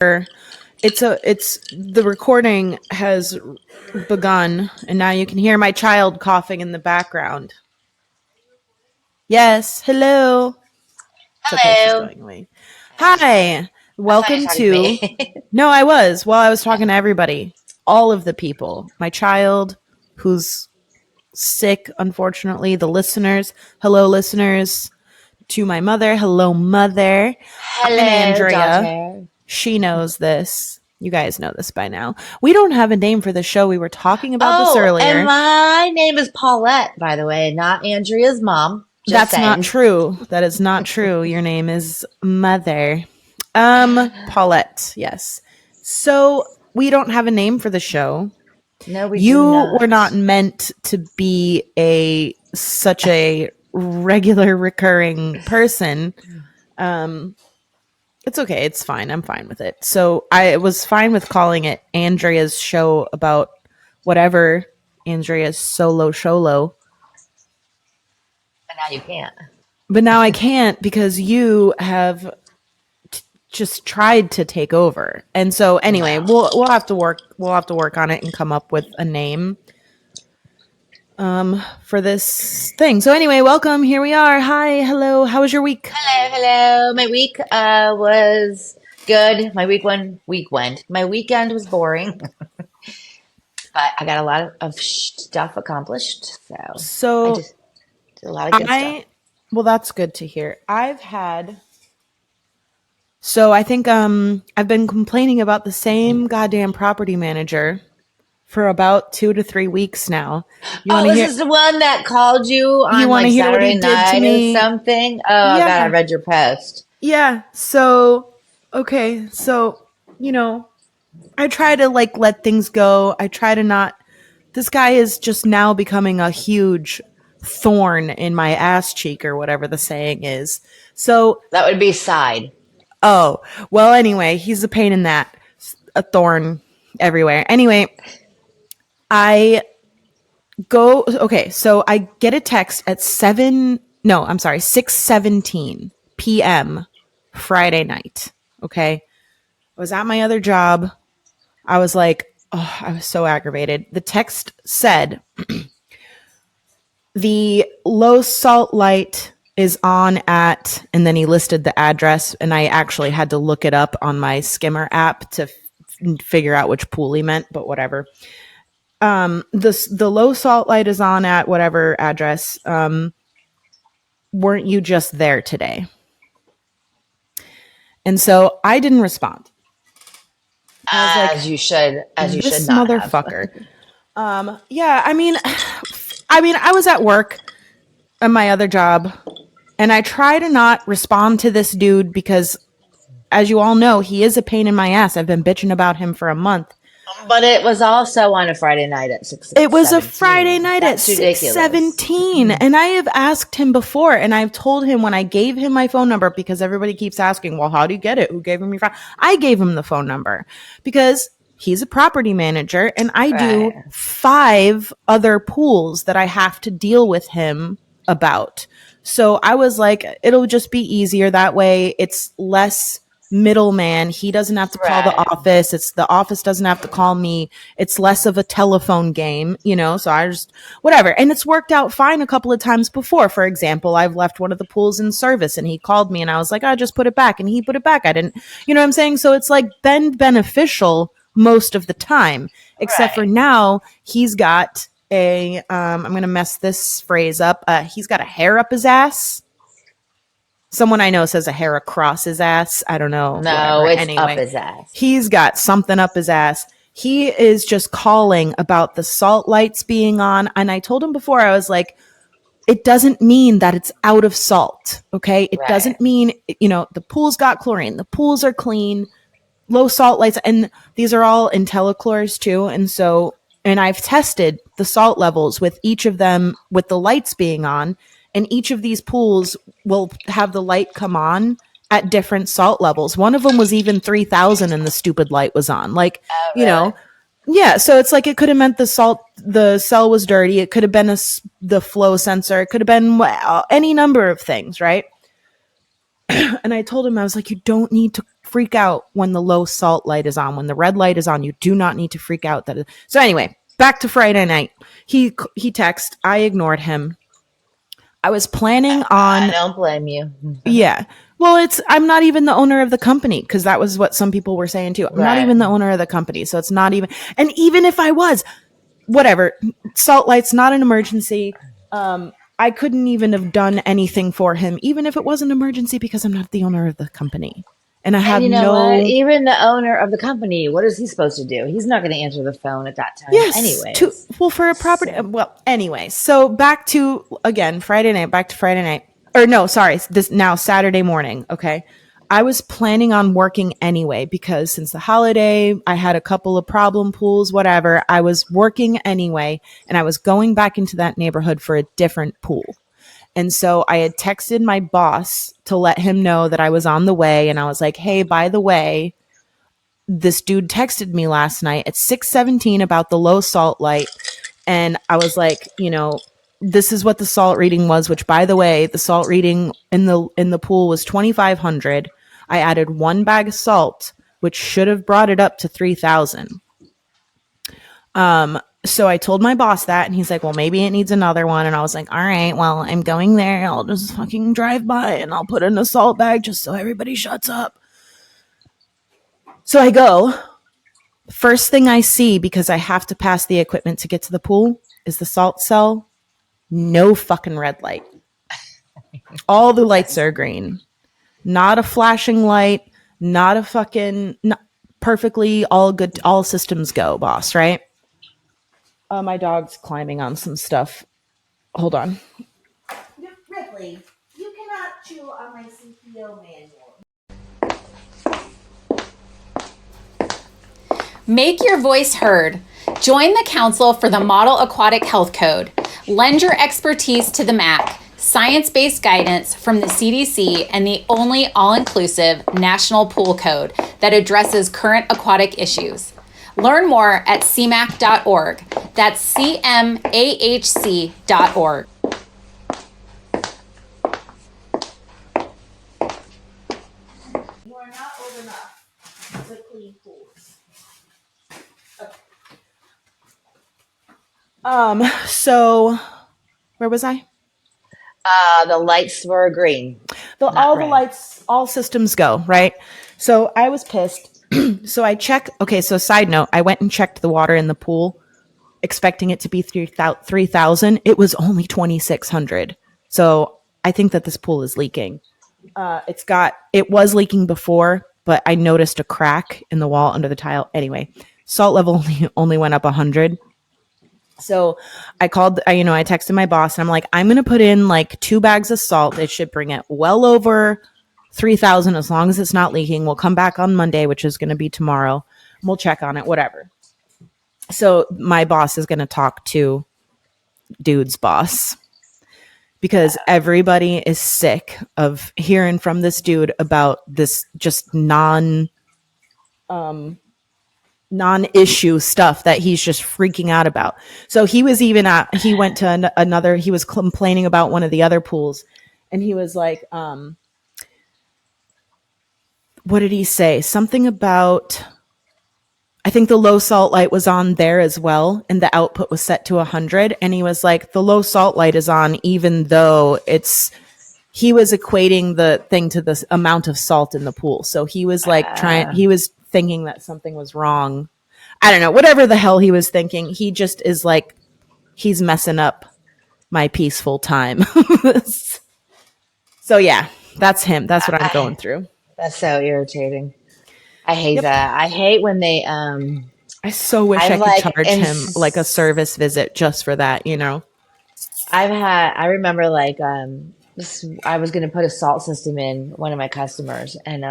It's the recording has begun, and now you can hear my child coughing in the background. Yes, hello. It's okay, she's Hello. going away. Hi, I thought you were welcome talking to to. me. No, I was. Well, I was talking to everybody, all of the people. My child, who's sick, unfortunately. The listeners, hello, listeners. To my mother, hello, mother. I'm Hello, Andrea. daughter. She knows this. You guys know this by now. We don't have a name for the show. We were talking about this Oh, and earlier. my name is Paulette, by the way, not Andrea's mom. Just That's not saying. true. That is not true. Your name is Mother. Paulette, yes. So we don't have a name for the show. No, we do You were not not. meant to be such a regular recurring person. It's okay. It's fine. I'm fine with it. So I was fine with calling it Andrea's show about whatever Andrea's solo sholo. But now you can't. But now I can't because you have just tried to take over. And so anyway, No. we'll have to work on it and come up with a name for this thing. So anyway, welcome. Here we are. Hi, hello. How was your week? Hello, hello. My week was good. My weekend was boring, but I got a lot of stuff accomplished. So I So just did a lot of good stuff. I well that's good to hear. So I think I've been complaining about the same goddamn property manager for about 2 to 3 weeks now. You want Oh, to this hear is the one that called you you on want to like hear what he Saturday did to night or me? something. Oh God, I Yeah. read your post. Yeah. So okay, so I try to like let things go. I try to not this guy is just now becoming a huge thorn in my ass cheek or whatever the saying is. So, That would be side. oh, well anyway, he's a pain in that. A thorn everywhere. Anyway, I so I get a text at 6:17 p.m. Friday night. Okay. I was at my other job. I was like, oh, I was so aggravated. The text said, the low salt light is on at, and then he listed the address, and I actually had to look it up on my skimmer app to figure out which pool he meant, but whatever. The low salt light is on at whatever address. Weren't you just there today? And so I didn't respond. I was like, As you should this not have. motherfucker. Yeah, I was at work at my other job, and I try to not respond to this dude because, as you all know, he is a pain in my ass. I've been bitching about him for a month. But it was also on a Friday night at six It was a Friday seventeen. night at That's ridiculous. 6:17, and I have asked him before, and I've told him when I gave him my phone number, because everybody keeps asking, well, how do you get it? Who gave him your phone? I gave him the phone number because he's a property manager, and I do Right. 5 other pools that I have to deal with him about. So I was like, it'll just be easier that way. It's less middleman. He doesn't have to call the Right. office. It's the office doesn't have to call me. It's less of a telephone game. So I just whatever. And it's worked out fine a couple of times before. For example, I've left one of the pools in service and he called me and I was like, I just put it back, and he put it back. I didn't, what I'm saying? So it's like been beneficial most of the time, except for Right. now he's got I'm going to mess this phrase up. He's got a hair up his ass. Someone I know says a hair across his ass. I don't know, No, whatever. it's up Anyway, his ass. he's got something up his ass. He is just calling about the salt lights being on. And I told him before, I was like, it doesn't mean that it's out of salt. Okay. It Right. doesn't mean, the pool's got chlorine. The pools are clean, low salt lights. And these are all IntelliChlors too. And I've tested the salt levels with each of them with the lights being on, and each of these pools will have the light come on at different salt levels. One of them was even 3,000 and the stupid light was on. Like, Oh, you know, really? yeah, so it's like it could have meant the cell was dirty. It could have been the flow sensor. It could have been any number of things, right? And I told him, I was like, you don't need to freak out when the low salt light is on. When the red light is on, you do not need to freak out. So anyway, back to Friday night. He texted. I ignored him. I was planning I on, don't blame you. yeah. Well, I'm not even the owner of the company, because that was what some people were saying too. I'm not Right. even the owner of the company. So it's not even, and even if I was, whatever, salt light's not an emergency. I couldn't even have done anything for him, even if it was an emergency, because I'm not the owner of the company. And I And have you know what? no, Even the owner of the company, what is he supposed to do? He's not going to answer the phone at that time, yes, anyways. well, for a property. So, Well, anyway, so back to, again, Friday night, back to Friday night. Or no, sorry, this now Saturday morning. Okay. I was planning on working anyway, because since the holiday, I had a couple of problem pools, whatever. I was working anyway, and I was going back into that neighborhood for a different pool. And so I had texted my boss to let him know that I was on the way. And I was like, hey, by the way, this dude texted me last night at 6:17 about the low salt light. And I was like, this is what the salt reading was, which, by the way, the salt reading in the pool was 2,500. I added 1 bag of salt, which should have brought it up to 3,000. So I told my boss that, and he's like, well, maybe it needs another one. And I was like, all right, well, I'm going there. I'll just fucking drive by and I'll put in a salt bag just so everybody shuts up. So I go. First thing I see, because I have to pass the equipment to get to the pool, is the salt cell. No fucking red light. All the lights are green. Not a flashing light. Not a fucking, not, perfectly all good. All systems go, boss, right? My dog's climbing on some stuff. Hold on. Ripley, you cannot chew on my CPO manual. Make your voice heard. Join the Council for the Model Aquatic Health Code. Lend your expertise to the MAC, science-based guidance from the CDC, and the only all-inclusive national pool code that addresses current aquatic issues. Learn more at cmac.org. That's cmahc.org. You are not old enough to clean pools. Okay. So where was I? the lights were green, not All the red. lights, all systems go, right? So I was pissed. So I check. Okay, so side note, I went and checked the water in the pool, expecting it to be 3,000. It was only 2,600. So I think that this pool is leaking. It was leaking before, but I noticed a crack in the wall under the tile. Anyway, salt level only went up 100. So I texted my boss and I'm like, I'm going to put in like 2 bags of salt. It should bring it well over 3,000 as long as it's not leaking. We'll come back on Monday, which is going to be tomorrow. We'll check on it, whatever. So my boss is going to talk to dude's boss, because everybody is sick of hearing from this dude about this just non-issue stuff that he's just freaking out about. So he was even he went to another, he was complaining about one of the other pools, and he was like, what did he say? Something about, I think the low salt light was on there as well, and the output was set to 100. And he was like, the low salt light is on, even though he was equating the thing to the amount of salt in the pool. So he was like he was thinking that something was wrong. I don't know, whatever the hell he was thinking. He just is like, he's messing up my peaceful time. So yeah, that's him. That's what I'm going I, through. that's so irritating. I hate Yep. that. I hate when they I so wish I've I could like charge him like a service visit just for that. I remember like I was going to put a salt system in one of my customers, and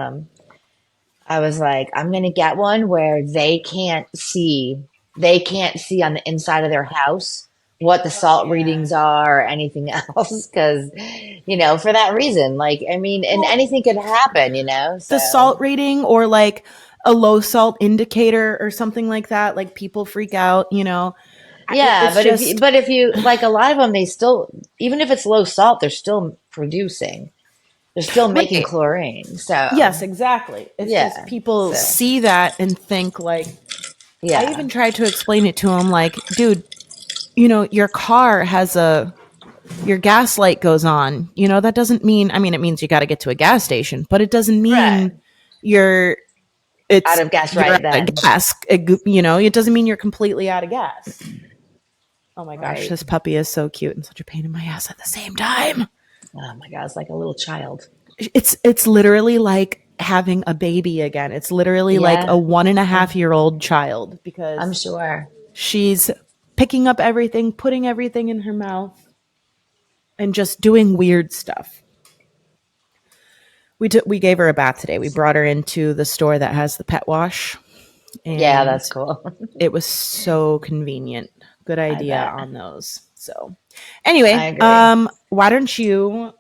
I was like, I'm going to get one where they can't see on the inside of their house what the Oh salt yeah. readings are or anything else, because for that reason, like, I mean, and Well, anything could happen, the so. salt reading, or like a low salt indicator or something like that, like people freak out. Yeah, It's just, but if you like, a lot of them, they still, even if it's low salt, they're still producing. They're still making Right. chlorine. So Yes, exactly. It's just yeah. people So see that and think like, I yeah. even tried to explain it to him like, dude, your car has your gas light goes on. That doesn't mean, it means you got to get to a gas station, but it doesn't Right. mean you're, Out of gas you're right out of then. gas. It doesn't mean you're completely out of gas. Oh my gosh, Right. this puppy is so cute and such a pain in my ass at the same time. Oh my God, it's like a little child. It's literally like having a baby again. It's literally like a Yeah, 1.5-year-old child I'm because sure. she's picking up everything, putting everything in her mouth, and just doing weird stuff. We gave her a bath today. We brought her into the store that has the pet wash, Yeah, and that's cool. it was so convenient. Good I idea bet. on those. So, I anyway, agree. why don't you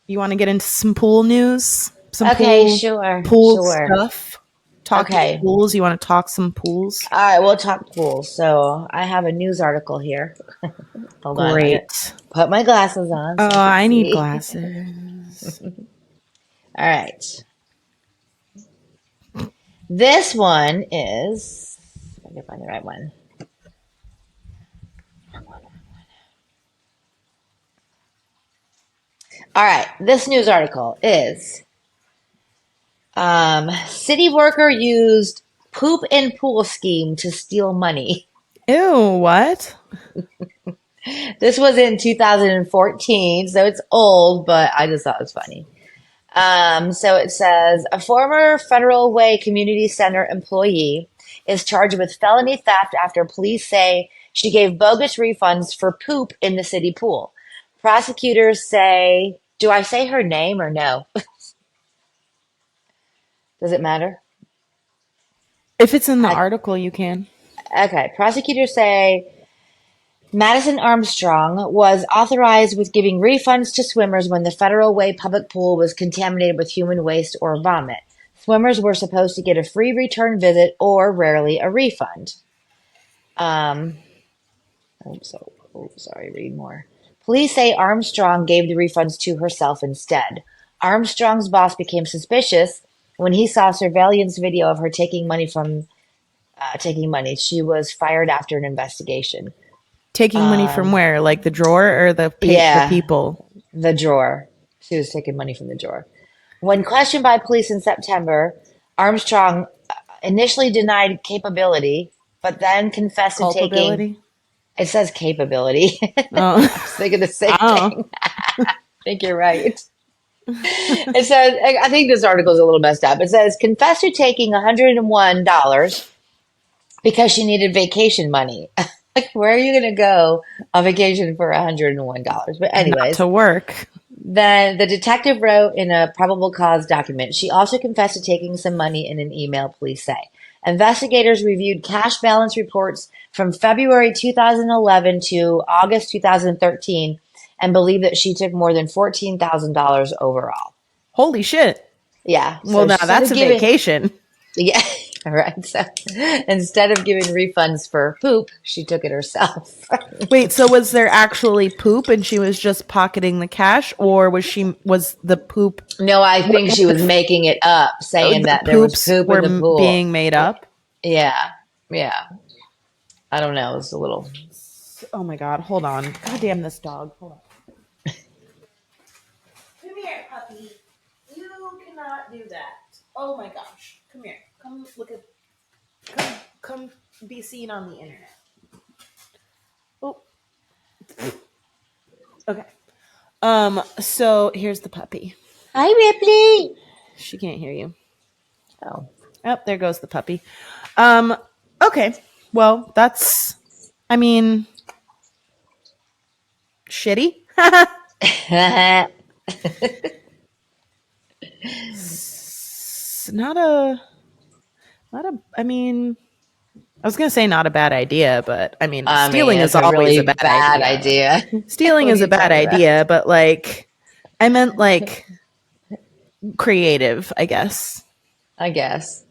want to get into some pool news, some Okay, pool sure. stuff? Talking Okay. pools. You want to talk some pools? All right, we'll talk pools. So I have a news article here. Hold on, I gotta Great. put my glasses on Oh, so I can I need see. glasses. All right. This one is, if I can find the right one. All right, this news article is city worker used poop in pool scheme to steal money. Ew, what? This was in 2014, so it's old, but I just thought it was funny. So it says a former Federal Way Community Center employee is charged with felony theft after police say she gave bogus refunds for poop in the city pool. Prosecutors say, do I say her name or no? Does it matter? If it's in the I, article, you can. okay. Prosecutors say Madison Armstrong was authorized with giving refunds to swimmers when the Federal Way public pool was contaminated with human waste or vomit. Swimmers were supposed to get a free return visit or rarely a refund. Um, sorry, read more. Police say Armstrong gave the refunds to herself instead. Armstrong's boss became suspicious when he saw surveillance video of her taking money. She was fired after an investigation. Taking money from where? Like the drawer or the Yeah, people? the drawer. She was taking money from the drawer. When questioned by police in September, Armstrong initially denied capability, but then confessed to taking, Culpability? it says capability. Oh. I was thinking the same Oh. thing. I think you're right. It says, I think this article is a little messed up. It says, confessed to taking $101 because she needed vacation money. Like, where are you going to go on vacation for $101? But Not anyways, to work. then the detective wrote in a probable cause document. She also confessed to taking some money in an email, police say. Investigators reviewed cash balance reports from February 2011 to August 2013 and believe that she took more than $14,000 overall. Holy shit. Yeah, Well, so now instead that's of a giving, vacation. yeah, all right. So instead of giving refunds for poop, she took it herself. Wait, so was there actually poop and she was just pocketing the cash, or was the poop No, I think she was making it up, saying the that there was poops poop in were the pool. being made up? Yeah, yeah. I don't know. It's a little. Oh my god, hold on. God damn this dog. Hold on. Come here, puppy. You cannot do that. Oh my gosh. Come here. Come look at come be seen on the internet. Oh, okay. So here's the puppy. Hi, Ripley. She can't hear you. Oh. Oh, there goes the puppy. Um, okay. Well, that's I mean shitty. It's not a I mean I was gonna say not a bad idea, but I mean I mean, stealing is it's a always a really bad bad idea. idea. Stealing What are is a you bad talking about? idea, but like I meant like creative, I guess. I guess.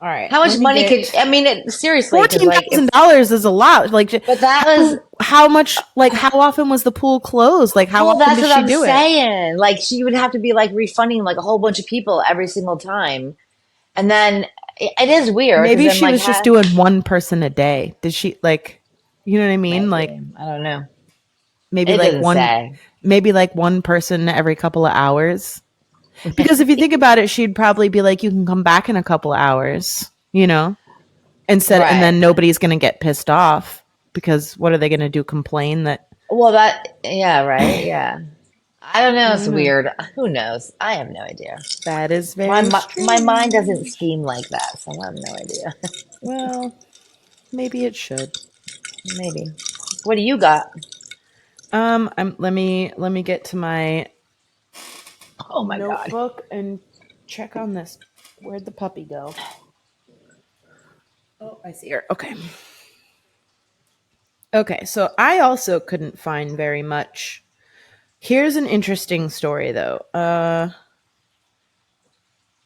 All right, How let much me money could, get I mean, seriously, because fourteen like thousand if, dollars is a lot. Like, but that was, how much, like, how often was the pool closed? Like, how Well, often that's did what she I'm do it? saying. Like she would have to be like refunding like a whole bunch of people every single time. And then it is weird because Maybe then she like was just doing one person a day. Did she, like, you know what I mean? Like, maybe I don't know. maybe It like doesn't one, say. maybe like one person every couple of hours. Because if you think about it, she'd probably be like, you can come back in a couple of hours, you know? Instead, and Right. then nobody's going to get pissed off because what are they going to do? Complain that Well, that yeah, right. Yeah. I don't know. I It's don't know. weird. Who knows? I have no idea. That is My very my mind doesn't strange. scheme like that, so I have no idea. Well, maybe it should. Maybe. What do you got? Let me get to my Oh my God. notebook and check on this. Where'd the puppy go? Oh, I see her. Okay. Okay, so I also couldn't find very much. Here's an interesting story though.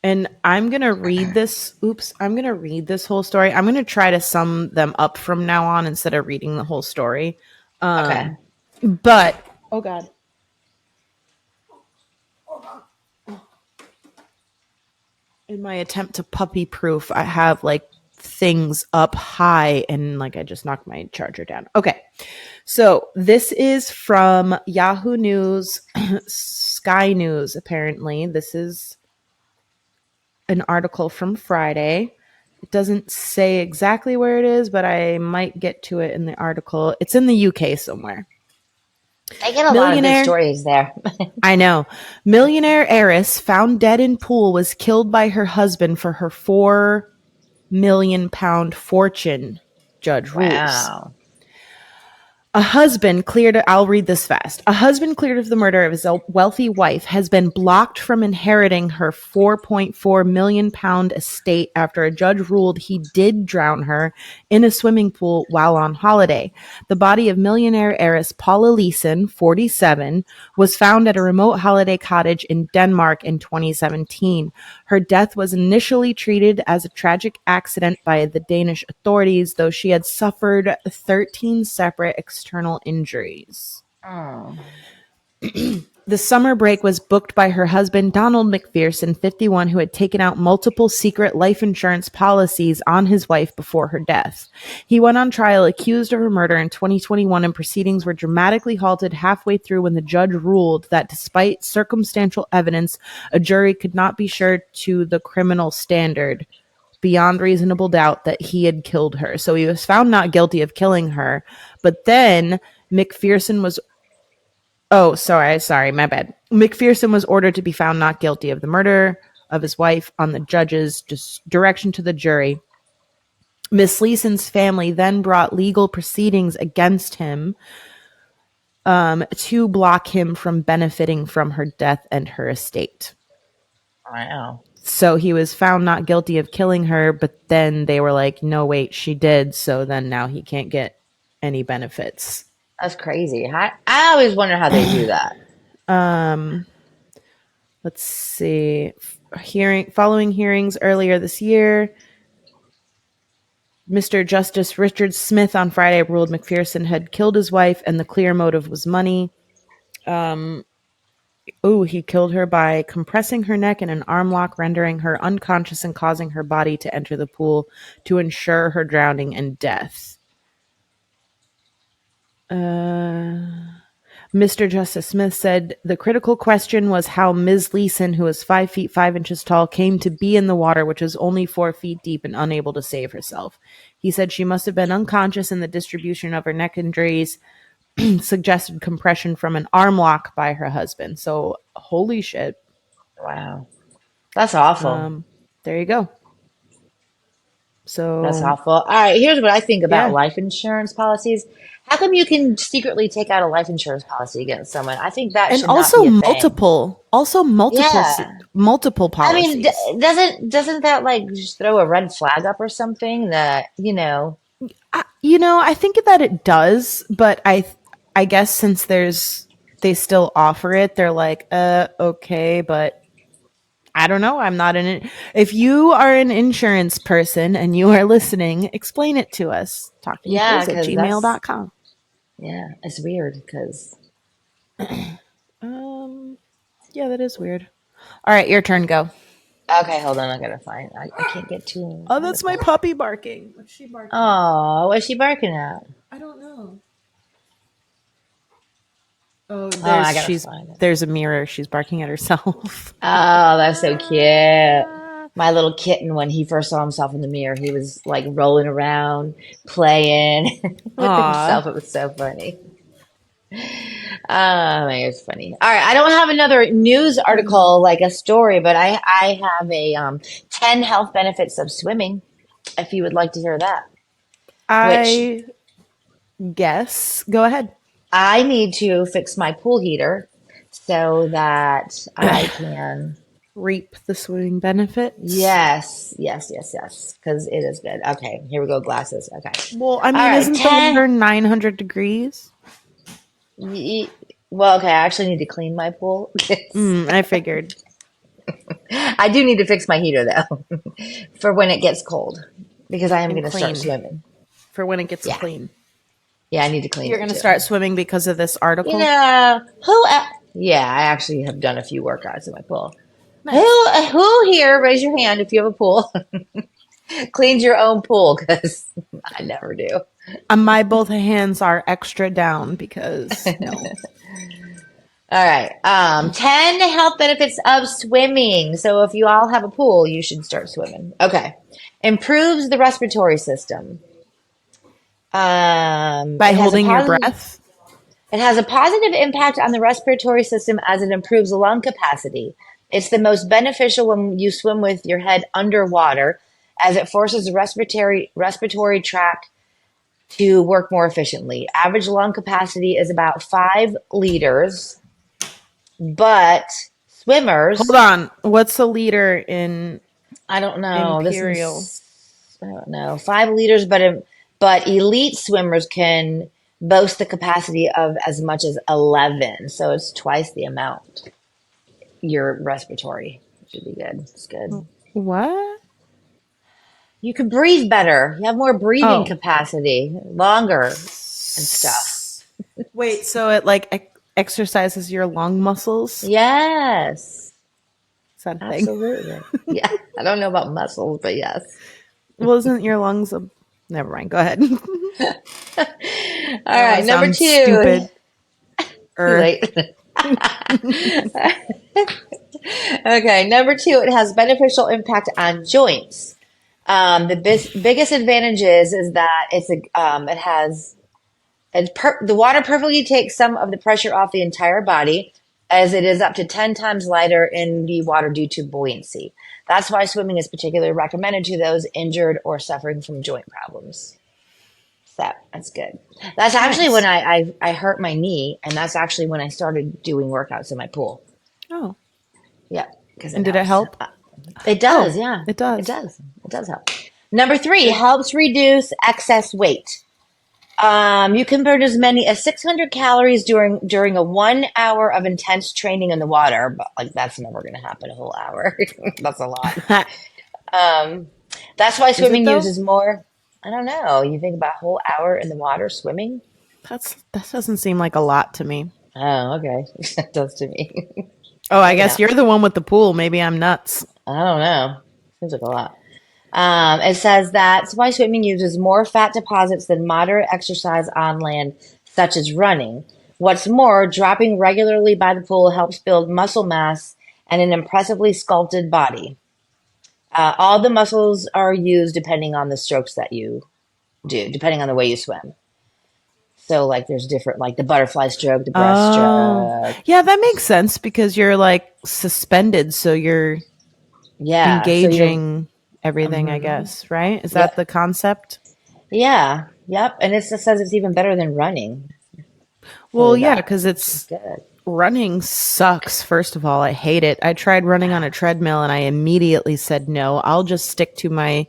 And I'm going to read this. Oops, I'm going to read this whole story. I'm going to try to sum them up from now on instead of reading the whole story. Okay. But oh god. In my attempt to puppy proof, I have like things up high and like I just knocked my charger down. Okay. So this is from Yahoo News, Sky News, apparently. This is an article from Friday. It doesn't say exactly where it is, but I might get to it in the article. It's in the UK somewhere. I get a lot of good Millionaire stories there. I know. Millionaire heiress found dead in pool was killed by her husband for her £4 million fortune, judge rules. Wow. A husband cleared, I'll read this fast. A husband cleared of the murder of his wealthy wife has been blocked from inheriting her £4.4 million estate after a judge ruled he did drown her in a swimming pool while on holiday. The body of millionaire heiress Paula Leeson, 47, was found at a remote holiday cottage in Denmark in 2017. Her death was initially treated as a tragic accident by the Danish authorities, though she had suffered 13 separate external injuries. Oh. The summer break was booked by her husband, Donald McPherson, 51, who had taken out multiple secret life insurance policies on his wife before her death. He went on trial accused of her murder in 2021, and proceedings were dramatically halted halfway through when the judge ruled that despite circumstantial evidence, a jury could not be sure to the criminal standard beyond reasonable doubt that he had killed her. So he was found not guilty of killing her, but then McPherson was sorry, my bad. McPherson was ordered to be found not guilty of the murder of his wife on the judge's direction to the jury. Miss Leeson's family then brought legal proceedings against him to block him from benefiting from her death and her estate. Wow. So he was found not guilty of killing her, but then they were like, no, wait, she did. So then now he can't get any benefits. That's crazy. I always wonder how they do that. Let's see. Following hearings earlier this year, Mr. Justice Richard Smith on Friday ruled McPherson had killed his wife and the clear motive was money. He killed her by compressing her neck in an arm lock, rendering her unconscious and causing her body to enter the pool to ensure her drowning and death. Mr. Justice Smith said the critical question was how Ms. Leeson, who is 5 feet 5 inches tall, came to be in the water, which was only 4 feet deep and unable to save herself. He said she must have been unconscious, and the distribution of her neck injuries suggested compression from an arm lock by her husband. So, holy shit. Wow. That's awful. There you go. That's So, awful. All right, here's what I think about yeah. life insurance policies. How come you can secretly take out a life insurance policy against someone? I think that And should not be a thing. Yeah. multiple I mean, policies. doesn't that like just throw a red flag up or something that, I think that it does, but I guess since they still offer it, they're like, okay, but I don't know. I'm not if you are an insurance person and you are listening, explain it to us. yeah, Talkingpools at because that's gmail.com. Yeah, it's weird because. Um, yeah, that is weird. All right, your turn. Go. Okay, hold on. I gotta find. I can't get to Oh, find the that's my poll. puppy barking. What's she barking at? Oh, what's she barking at? I don't know. Oh, Oh, I gotta find it. there's a mirror. She's barking at herself. Oh, that's so cute. My little kitten, when he first saw himself in the mirror, he was like rolling around, playing with Aw. himself. It was so funny. Man, it's funny. All right, I don't have another news article like a story, but I have a 10 health benefits of swimming. If you would like to hear that, which I guess. Go ahead. I need to fix my pool heater so that I can. Reap the swimming benefits. Yes, yes, yes, yes, because it is good. Okay, here we go. Glasses. Okay. Well, I All mean, right, isn't the 10. water 900 degrees? y- Well, okay, I actually need to clean my pool. I figured. I do need to fix my heater though for when it gets cold because I am And going to start clean swimming. for when it gets Yeah, clean. yeah, I need to clean You're it going to too. start swimming because of this You article? know, yeah, I actually have done a few workouts in my pool. Nice. Who here, raise your hand if you have a pool, cleans your own pool because I never do. My both hands are extra down because no. All right. 10 health benefits of swimming. So if you all have a pool, you should start swimming. Okay. Improves the respiratory system. By It has a holding your positive breath? it has a positive impact on the respiratory system as it improves lung capacity. It's the most beneficial when you swim with your head underwater as it forces the respiratory tract to work more efficiently. Average lung capacity is about 5 liters, but Hold swimmers, on. What's a liter in I don't know. This imperial? is, I don't know, 5 liters, but elite swimmers can boast the capacity of as much as 11. So it's twice the amount. Your respiratory should be good. It's good. What? You could breathe better. You have more breathing Oh. capacity, longer and stuff. Wait, so it like exercises your lung muscles? Yes, Is that a thing? absolutely. Yeah, I don't know about muscles, but yes. Well, isn't your lungs a. Never mind. Go ahead. All I don't want right, to number sound two. stupid. Too Or. late. Okay, number two, it has beneficial impact on joints. Biggest advantage is that it has the water perfectly takes some of the pressure off the entire body, as it is up to 10 times lighter in the water due to buoyancy. That's why swimming is particularly recommended to those injured or suffering from joint problems. So that's good. That's actually when Nice. I hurt my knee, and that's actually when I started doing workouts in my pool. Oh. Yeah, because it And did it helps. help? It Oh, does, yeah. it It does. does. It does help. Number three, Good. helps reduce excess weight. You can burn as many as 600 calories during a 1 hour of intense training in the water, but like that's never going to happen a whole hour. That's a lot. Um, that's why Is it swimming though? uses more. I don't know. You think about a whole hour in the water swimming? That doesn't seem like a lot to me. Oh, okay. That does to me. Oh, I Maybe guess not. you're the one with the pool. Maybe I'm nuts. I don't know. Seems like a lot. It says that's why swimming uses more fat deposits than moderate exercise on land, such as running. What's more, dropping regularly by the pool helps build muscle mass and an impressively sculpted body. All the muscles are used depending on the strokes that you do, depending on the way you swim. So, like, there's different, like the butterfly stroke, the Oh, breaststroke. yeah, that makes sense because you're like suspended, so you're Yeah. So you're, engaging everything, I mhm. guess, right? Is that the Yep. concept? Yeah. Yep. And it says it's even better than running Well, for yeah, that, because which is it's good. running sucks. First of all, I hate it. I tried running on a treadmill and I immediately said no. I'll just stick to my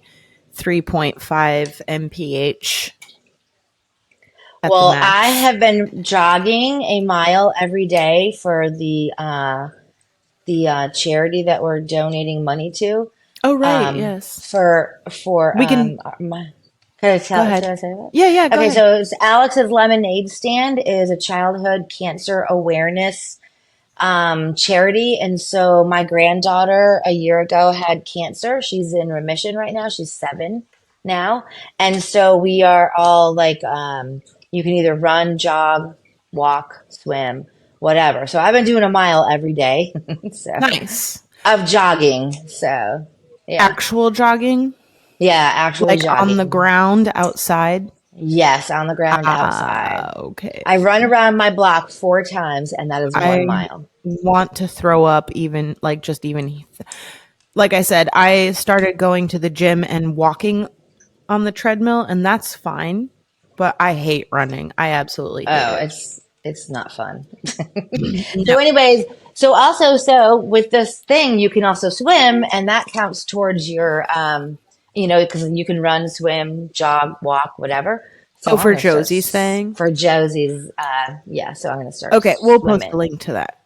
3.5 mph at the Well, I max. have been jogging a mile every day for the charity that we're donating money to. Oh, right, Um, yes. for We can my, Go ahead. Should I say that? Yeah, go Okay, ahead. so it's Alex's Lemonade Stand is a childhood cancer awareness charity. And so my granddaughter a year ago had cancer. She's in remission right now. She's 7 now. And so we are all like, you can either run, jog, walk, swim, whatever. So I've been doing a mile every day. So Nice. of jogging. So yeah. Actual jogging, Yeah, actually like on the jogging. ground outside. Yes, on the ground outside. Okay. I run around my block 4 times, and that is I 1 mile. want to throw up even like just even like I said, I started going to the gym and walking on the treadmill and that's fine, but I hate running. I absolutely hate Oh, it. it's not fun. No. So, anyways, so with this thing, you can also swim, and that counts towards your, because you can run, swim, jog, walk, whatever. Oh, So I'm for gonna start Josie's thing. for Josie's. Yeah, so I'm gonna start Okay, we'll post a swimming. link to that.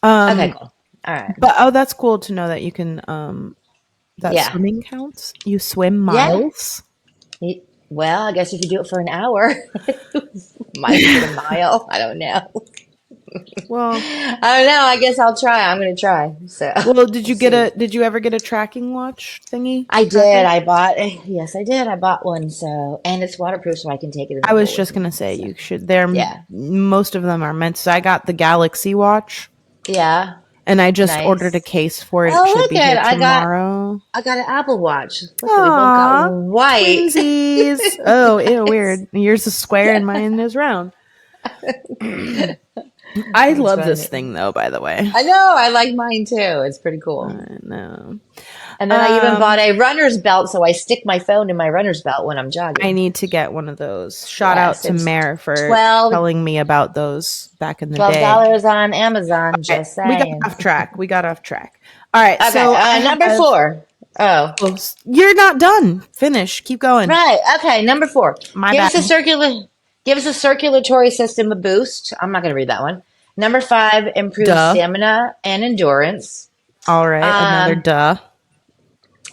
Okay, cool. All right. But oh, that's cool to know that you can that Yeah, swimming counts. You swim yeah. miles. Well, I guess if you do it for an hour, might as a mile. I don't know. Well, I don't know. I guess I'll try. I'm gonna try. So well, we'll see. did you ever get a tracking watch thingy? I did. Tracker? Yes, I did. I bought one. So, and it's waterproof, so I can take it in the I was pool with just me. gonna say So, you should. There, yeah, most of them are meant. So I got the Galaxy watch, yeah, and I just ordered a nice. case for it. It Oh, should look be here at tomorrow. I got an Apple Watch. Look at we both got Aw, white. twinsies. Oh, ew, It's- weird. Yours is square and mine is round. I That's love this funny. thing though. By the way, I know. I like mine too. It's pretty cool. I know. And then I even bought a runner's belt, so I stick my phone in my runner's belt when I'm I jogging. need to get one of those. Shout out Yes, to it's Mare for 12 telling me about those back in the twelve day. dollars on Amazon. Okay, Just we got saying. off track. We got off track. All right, Okay, so I number have. 4. Oh, Oh, you're not done. Finish. Keep going. right. Okay, number 4. My Give bad. us a circular. Give us a circulatory system a boost. I'm not going to read that one. Number 5, improves Duh. stamina and endurance. All right, another Um, duh.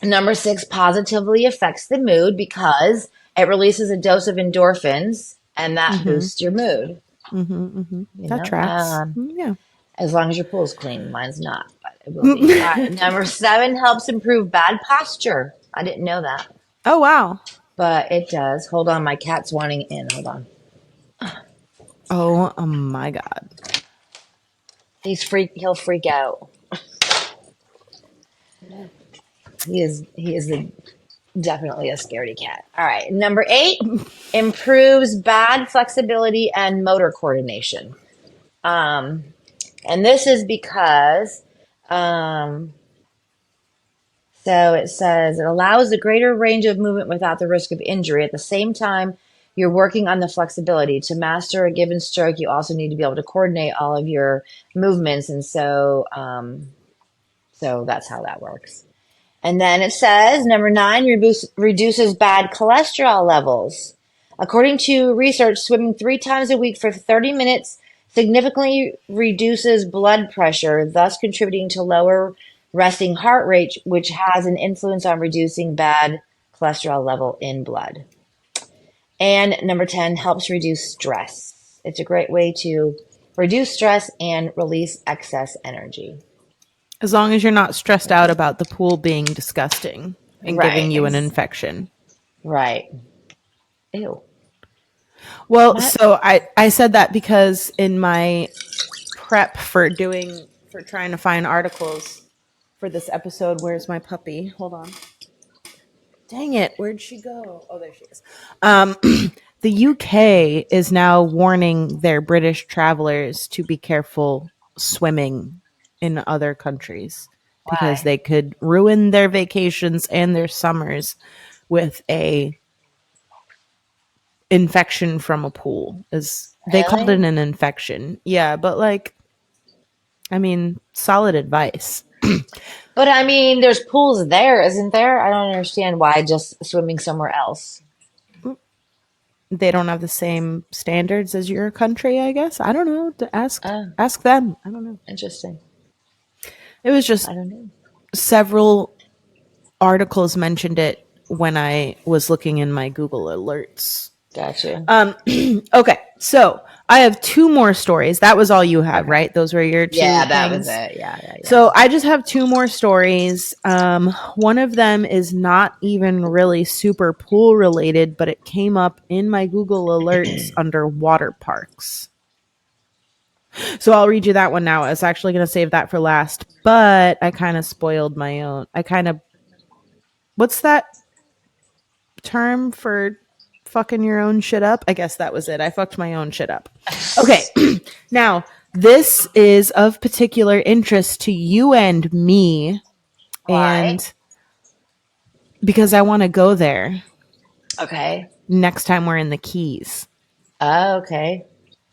Number 6, positively affects the mood because it releases a dose of endorphins, and that Mm-hmm. boosts your mood. You That know, tracks. Yeah. as long as your pool's clean. Mine's not, but it will be. All right. Number 7 helps improve bad posture. I didn't know that, Oh wow. but it does. Hold on, my cat's wanting in. Hold on. Oh, my god. He'll freak out. He is definitely a scaredy cat. All right. Number 8 improves bad flexibility and motor coordination. Um, and this is because um, so it says it allows a greater range of movement without the risk of injury. At the same time, you're working on the flexibility. To master a given stroke, you also need to be able to coordinate all of your movements. And so that's how that works. And then it says number 9 reduces bad cholesterol levels. According to research, swimming 3 times a week for 30 minutes significantly reduces blood pressure, thus contributing to lower resting heart rate, which has an influence on reducing bad cholesterol level in blood. And number 10 helps reduce stress. It's a great way to reduce stress and release excess energy. As long as you're not stressed out about the pool being disgusting and Right. giving you an infection. Right. Ew. Well, What? so I said that because in my prep for trying to find articles for this episode, where's my puppy? Hold on. Dang it, where'd she go? Oh, there she is. The UK is now warning their British travelers to be careful swimming in other countries because Why? they could ruin their vacations and their summers with a infection from a pool. Is they called it Really? an infection. Yeah, but like I mean, solid advice. But I mean, there's pools there, isn't there? I don't understand why just swimming somewhere else. They don't have the same standards as your country, I guess. I don't know. To Oh, ask them. I don't know. interesting. It was just I don't know. several articles mentioned it when I was looking in my Google alerts. Gotcha. Okay, so I have two more stories. That was all you have, Okay. right? Those were your two Yeah, that was things. it. Yeah. So I just have two more stories. One of them is not even really super pool related, but it came up in my Google alerts under water parks. So I'll read you that one now. I was actually going to save that for last, but I kind of spoiled my own. What's that term for fucking your own shit up? I guess that was it. I fucked my own shit up. Okay. Now, this is of particular interest to you and me, Why? and because I want to go there Okay. next time we're in the Keys, Oh, okay.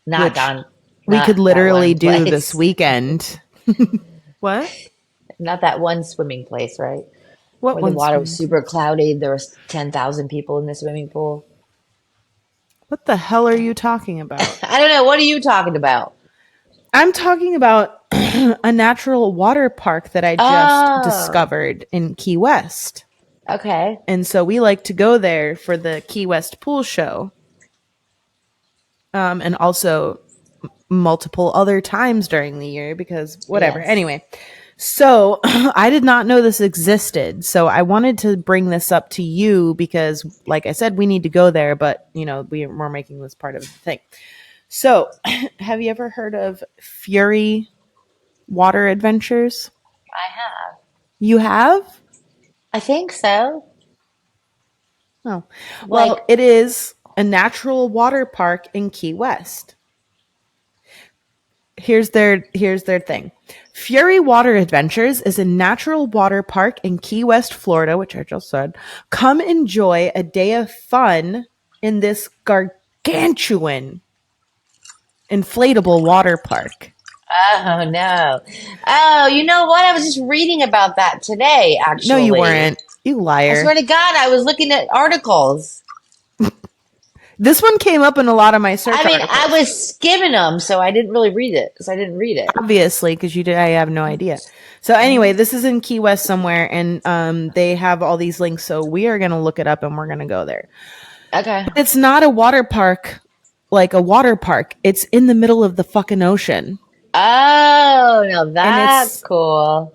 Not which down, we could not that literally one do this place. weekend. What? Not that one swimming place, right? What Where the one water was swimming super place? cloudy. There was 10,000 people in the swimming pool. What the hell are you talking about? I don't know. What are you talking about? I'm talking about a natural water park that I just Oh, discovered in Key West. okay. And so we like to go there for the Key West pool show. And also multiple other times during the year because whatever. Yes. Anyway, so I did not know this existed. So I wanted to bring this up to you because, like I said, we need to go there, but we're making this part of the thing. So, have you ever heard of Fury Water Adventures? I have. You have? I think so. Oh, Like, well, it is a natural water park in Key West. Here's their thing. Fury Water Adventures is a natural water park in Key West, Florida, which I just said. Come enjoy a day of fun in this gargantuan inflatable water park. oh no. Oh, you know what? I was just reading about that today, No, you actually. weren't. You I liar. swear to God, I was looking at articles. This one came up in a lot of my I search mean, I articles. was skimming them, so I didn't really read it. So I didn't read it. Obviously, because you did. I have no idea. So anyway, Mhm. this is in Key West somewhere, and they have all these links. So we are gonna look it up, and we're gonna go there. Okay. But it's not a water park like a water park. It's in the middle of the fucking ocean, Oh, no, and that's cool.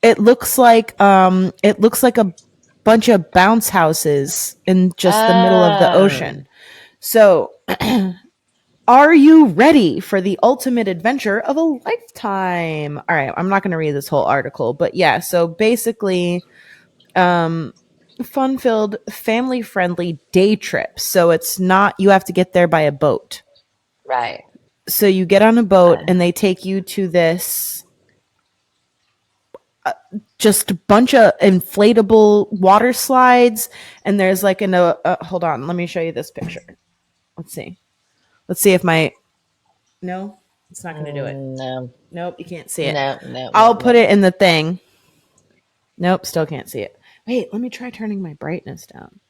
it looks like a bunch of bounce houses in just the middle of the Oh, ocean. So are you ready for the ultimate adventure of a lifetime? All right, I'm not going to read this whole article, but yeah, so basically, fun filled, family friendly day trip. So it's not, you have to get there by a boat. right. So you get on a boat Fun. and they take you to this just a bunch of inflatable water slides. And there's like hold on, let me show you this picture. Let's see. Let's see if no, it's not going to do it. No, Nope, you can't see it. no. I'll put it in the thing. Nope, still can't see it. Wait, let me try turning my brightness down.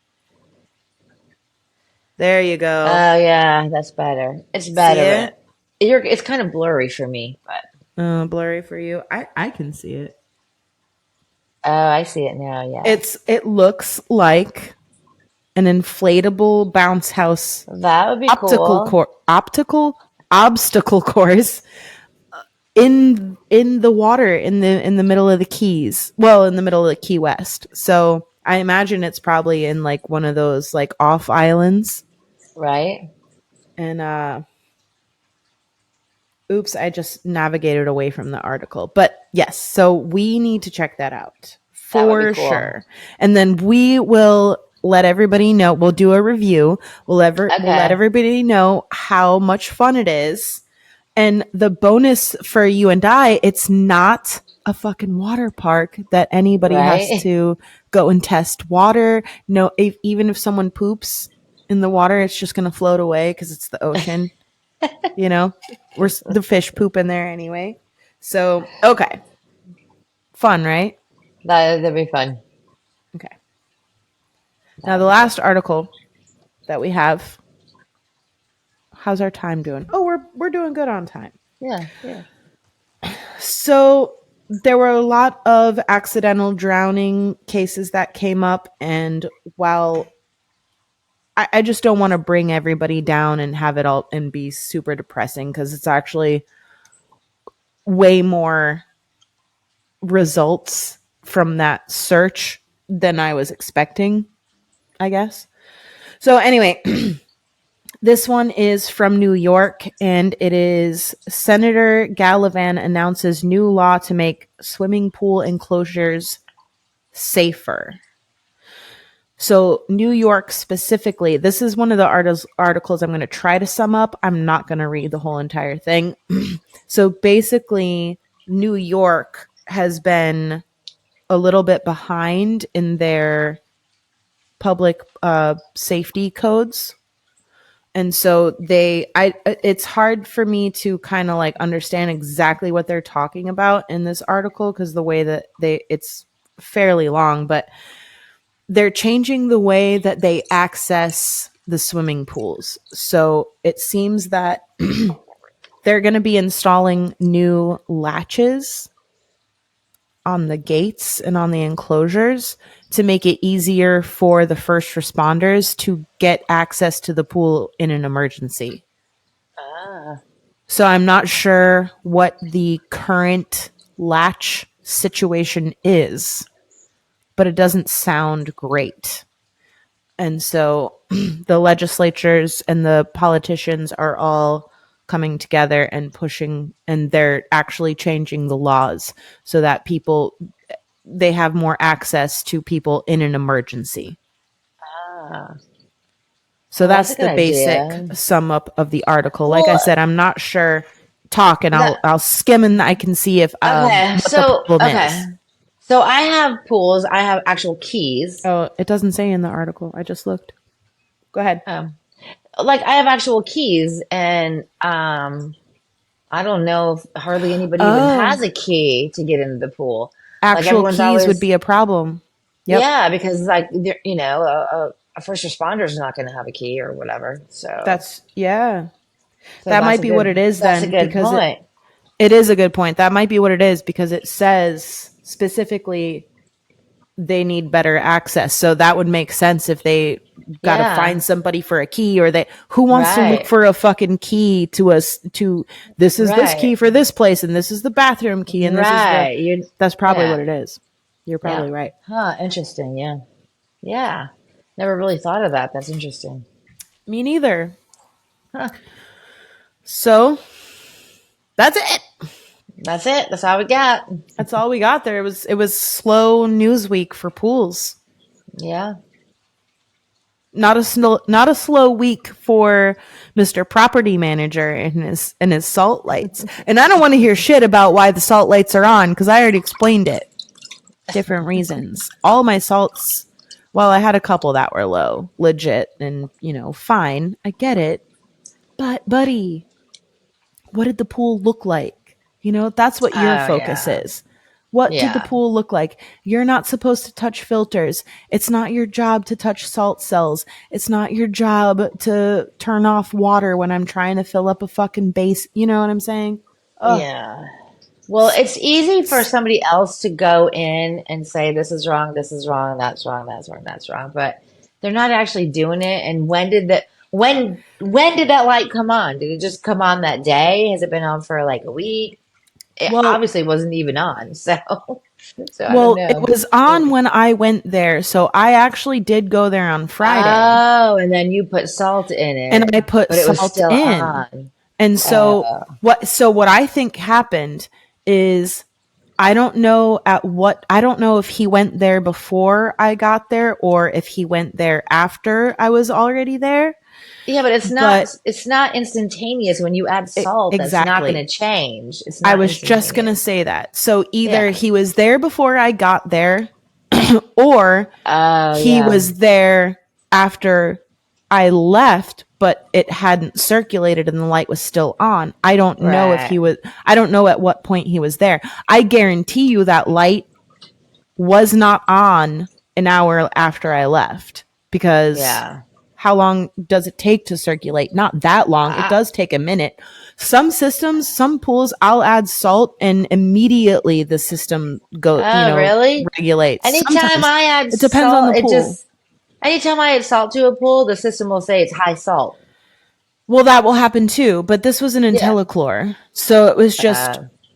There you go. Oh, yeah, that's better. It's See better, it? but it's kind of blurry for me. But Blurry for you. I can see it. oh, I see it now. Yeah, It looks like an inflatable bounce house that would be cool. optical obstacle course in the water in the middle of the Keys. Well, in the middle of the Key West. So I imagine it's probably in like one of those like off islands. Right? And oops, I just navigated away from the article. But yes, so we need to check that out That would be for cool. sure. And then we will let everybody know. We'll do a review. We'll let Okay. everybody know how much fun it is. And the bonus for you and I, it's not a fucking water park that anybody has Right? to go and test water. No, even if someone poops in the water, it's just going to float away because it's the ocean. You know, the fish poop in there anyway. So, okay. Fun, right? That'd be fun. Okay. That Now, would the be fun. last article that we have, how's our time doing? Oh, we're doing good on time. Yeah, yeah. So, there were a lot of accidental drowning cases that came up, and while I just don't want to bring everybody down and have it all and be super depressing, because it's actually way more results from that search than I was expecting, I guess. So anyway, this one is from New York, and it is Senator Gallivan announces new law to make swimming pool enclosures safer. So, New York specifically, this is one of the articles I'm going to try to sum up. I'm not going to read the whole entire thing. So, basically, New York has been a little bit behind in their public safety codes. And so it's hard for me to kind of like understand exactly what they're talking about in this article, because the way that it's fairly long, but they're changing the way that they access the swimming pools. So it seems that they're going to be installing new latches on the gates and on the enclosures to make it easier for the first responders to get access to the pool in an emergency. So I'm not sure what the current latch situation is, but it doesn't sound great. And so the legislatures and the politicians are all coming together and pushing, and they're actually changing the laws so that they have more access to people in an emergency. So that's the basic sum up of the article. Like I said, I'm not sure. Talk and I'll skim and I can see if what the problem is. So I have pools. I have actual keys. Oh, it doesn't say in the article. I just looked. Go ahead. Like I have actual keys, and I don't know if hardly anybody even has a key to get into the pool. Actual like keys would be a problem. Yep. Yeah, because like a first responder is not going to have a key or whatever. So that might be what it is then. That's a good point. It is a good point. That might be what it is, because it says specifically they need better access. So that would make sense if they got to find somebody for a key, or who wants to look for a fucking key this is this key for this place, and this is the bathroom key, and that's probably what it is. You're probably right. Huh, interesting. Yeah. Yeah. Never really thought of that. That's interesting. Me neither. Huh. So that's it. That's it. That's all we got. That's all we got there. It was slow news week for pools. Yeah. Not a slow week for Mr. Property Manager and his salt lights. And I don't want to hear shit about why the salt lights are on, because I already explained it. Different reasons. All my salts, well, I had a couple that were low, legit, and fine. I get it. But buddy, what did the pool look like? That's what your focus is. What did the pool look like? You're not supposed to touch filters. It's not your job to touch salt cells. It's not your job to turn off water when I'm trying to fill up a fucking base. You know what I'm saying? Ugh. Yeah. Well, it's easy for somebody else to go in and say, this is wrong, that's wrong, that's wrong. But they're not actually doing it. And when did that light come on? Did it just come on that day? Has it been on for like a week? It obviously wasn't even on. So I don't know. It was on when I went there. So I actually did go there on Friday. Oh, and then you put salt in it. And I put salt in. On. And so what I think happened is, I don't know if he went there before I got there, or if he went there after I was already there. Yeah, but it's not instantaneous. When you add salt, exactly. That's not going to change. It's not I was just going to say that. So either he was there before I got there, or he was there after I left, but it hadn't circulated and the light was still on. I don't know I don't know at what point he was there. I guarantee you that light was not on an hour after I left, because how long does it take to circulate? Not that long. It Uh, does take a minute. Some systems, some pools, I'll add salt and immediately the system oh, really? regulates. Anytime Sometimes I add it depends on salt, the pool. anytime I add salt to a pool, the system will say it's high salt. Well, that will happen too, but this was an Yeah. IntelliChlor. So Uh,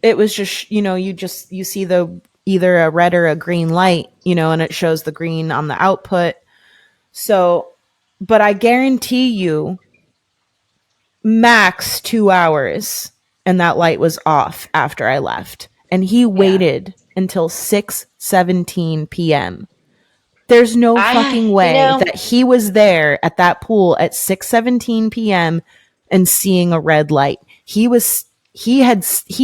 it was just, you see the either a red or a green light, and it shows the green on the output. So, but I guarantee you max 2 hours and that light was off after I left. And he yeah. waited until 6:17 p.m. There's no fucking You way know, that he was there at that pool at 6:17 p.m. and seeing a red light. He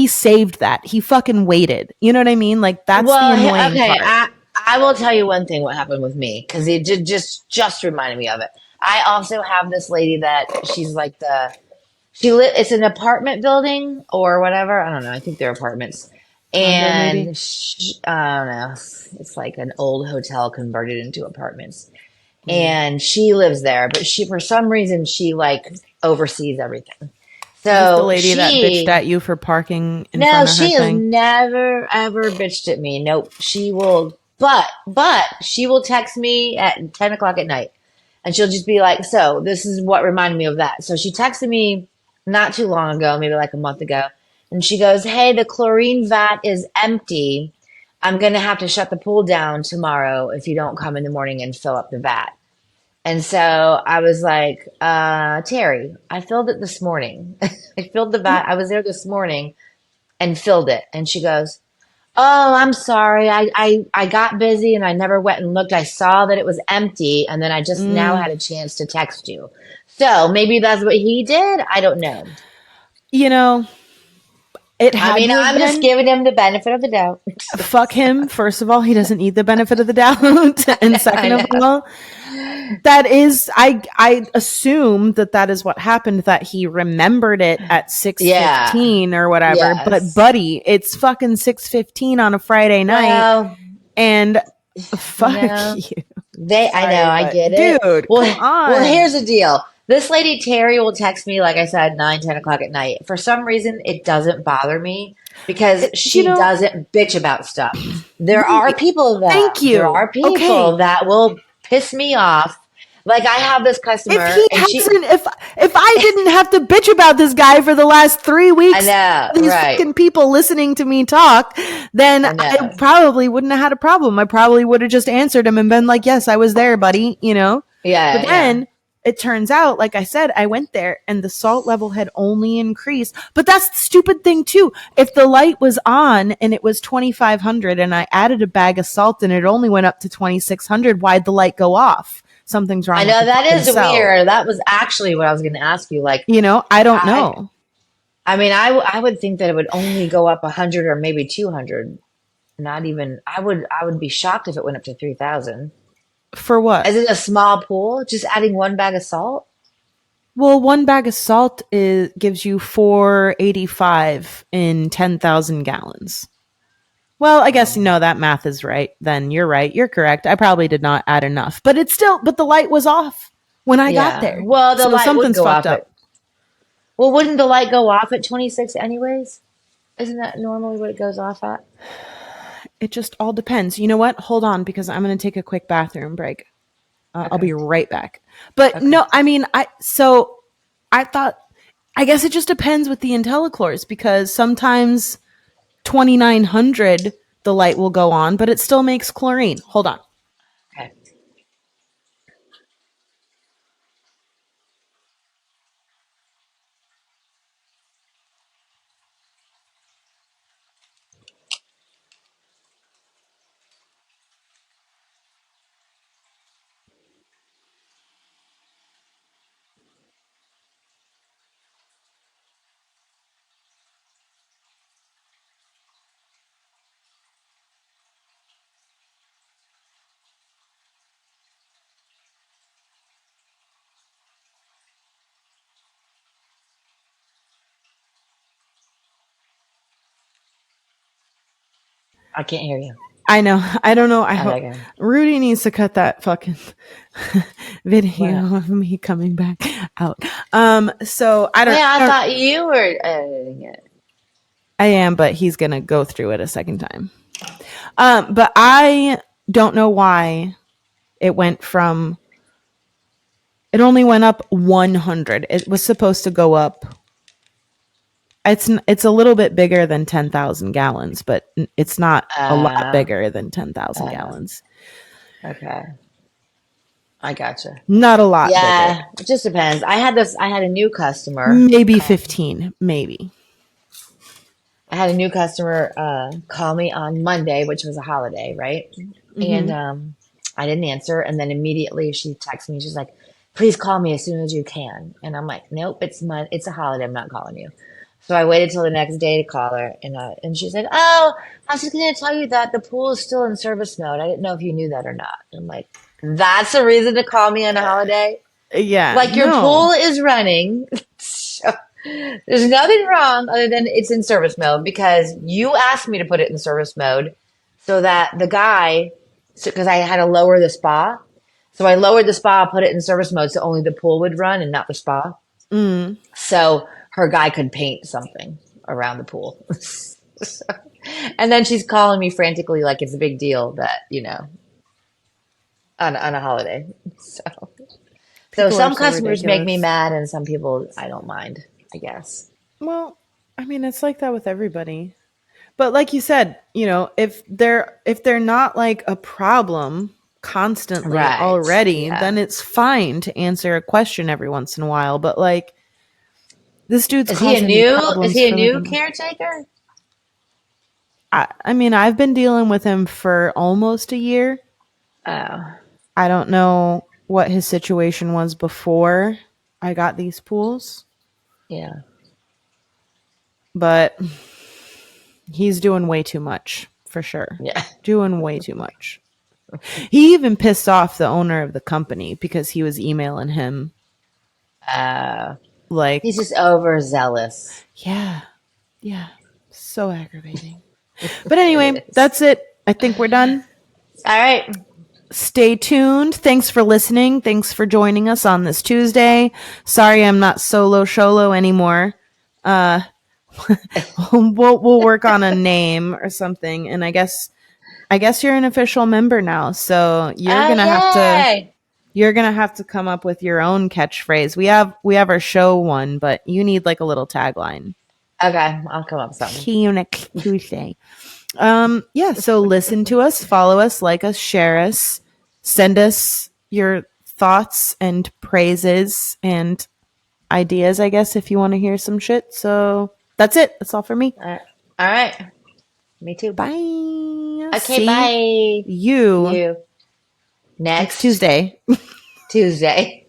saved that. He fucking waited. You know what I mean? Like that's the well, annoying okay. part. I will tell you one thing. What happened with me because it just reminded me of it. I also have this lady that she's like it's an apartment building or whatever. I don't know. I think they're apartments. Condo maybe. And I don't know. It's like an old hotel converted into apartments. And she lives there, but for some reason, she like oversees everything. Is this the So lady that bitched at you for parking in no, front of her she has thing? never ever bitched at me. Nope. She will, but she will text me at 10 o'clock at night and she'll just be like, so this is what reminded me of that. So she texted me not too long ago, maybe like a month ago. And she goes, hey, the chlorine vat is empty. I'm going to have to shut the pool down tomorrow if you don't come in the morning and fill up the vat. And so I was like, Terry, I filled it this morning. I filled the vat. I was there this morning and filled it. And she goes, oh, I'm sorry. I got busy and I never went and looked. I saw that it was empty and then I just now Mm, had a chance to text you. So maybe that's what he did. I don't know. you know, it I had mean, to have I'm just been. giving him the benefit of the doubt. Fuck him. First of all, he doesn't need the benefit of the doubt. And I second of know. all, that is, I assume that is what happened, that he remembered it at Yeah. 6:15 or whatever. But Yes. buddy, it's fucking 6:15 on a Friday night Well, and you fuck know. you. I know, Sorry, I but get it. dude, come Well, here's on. the deal. This lady Terry will text me, like I said, 9, 10 o'clock at night. For some reason, it doesn't bother me because It, you she know, doesn't bitch about stuff. right. Thank There you. are people Okay. that will piss me off. Like I have this If customer, he and hasn't, if I didn't have to bitch about this guy for the last 3 weeks, I know, these right? fucking people listening to me talk, then I I know, probably wouldn't have had a problem. I probably would have just answered him and been like, "Yes, I was there, buddy." But yeah, yeah. then it turns out, like I said, I went there and the salt level had only increased. But that's the stupid thing too. If the light was on and it was 2,500 and I added a bag of salt and it only went up to 2,600, why'd the light go off? Something's I wrong with know the that fucking is cell. weird. That was actually what I was going to ask you. Like, I don't I, know. I mean, I would think that it would only go up 100 or maybe 200. Not even. I would be shocked if it went up to 3,000. For what? Is it a small pool? Just adding one bag of salt? Well, one bag of salt gives you 485 in 10,000 gallons. Well, I guess Um, no, that math is right. Then you're right. You're correct. I probably did not add enough, but but the light was off when I got yeah. there. Well, the So light would something's go fucked off up. at. Well, wouldn't the light go off at 26 anyways? Isn't that normally what it goes off at? It just all depends. You know what? Hold on, because I'm going to take a quick bathroom break. I'll Okay. be right back. But Okay. no, I mean, I thought, I guess it just depends with the IntelliChlors because sometimes 2,900 the light will go on, but it still makes chlorine. Hold on. Okay. I can't hear you. I know. I don't know. I hope Okay. Rudy needs to cut that fucking video What? of me coming back out. So I don't. Yeah, I thought you were editing it. I am, but he's gonna go through it a second time. But I don't know why it went from. It only went up 100. It was supposed to go up. It's a little bit bigger than 10,000 gallons, but it's not a lot Uh, bigger than 10,000 uh, gallons. okay. I gotcha. Not a lot bigger. Yeah, it just depends. I had a new customer. Maybe 15, maybe. I had a new customer call me on Monday, which was a holiday, right? And I didn't answer. And then immediately she texts me. She's like, "Please call me as soon as you can." And I'm like, "Nope, it's a holiday. I'm not calling you." So I waited till the next day to call her, and she's like, "Oh, I was just going to tell you that the pool is still in service mode. I didn't know if you knew that or not." I'm like, "That's a reason to call me on a holiday? Yeah, Like your no. pool is running." So there's nothing wrong other than it's in service mode because you asked me to put it in service mode so that the guy, because I had to lower the spa. So I lowered the spa, put it in service mode so only the pool would run and not the spa. So her guy could paint something around the pool. So- and then she's calling me frantically like it's a big deal that, on a holiday. So People are some so customers make me ridiculous. mad and some people I don't mind, I guess. Well, I mean, it's like that with everybody. But like you said, if they're not like a problem constantly Right. already, Yeah. then it's fine to answer a question every once in a while. But like this dude's causing me Is problems he a for like a new month. caretaker? I mean, I've been dealing with him for almost a year. Oh, I don't know what his situation was before I got these pools, yeah. but he's doing way too much for sure. Yeah. Doing way too much. He even pissed off the owner of the company because he was emailing him Uh, like, he's just overzealous. yeah, yeah, so aggravating. But anyway, It is. that's it. I think we're done. All right. Stay tuned. Thanks for listening. Thanks for joining us on this Tuesday. Sorry I'm not solo sholo anymore. Uh we'll work on a name or something, and I guess you're an official member now, so you're Oh, gonna have to yay. you're gonna have to come up with your own catchphrase. We have our show one, but you need like a little tagline. Okay, I'll come up with something. See you next Tuesday. Yeah, so listen to us, follow us, like us, share us, send us your thoughts and praises and ideas, I guess, if you want to hear some shit. So that's it. That's all for me. All right. All right. Me too. Bye. Okay, See bye. you You next next Tuesday. Tuesday.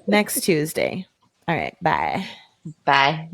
Next Tuesday. All right. Bye. Bye.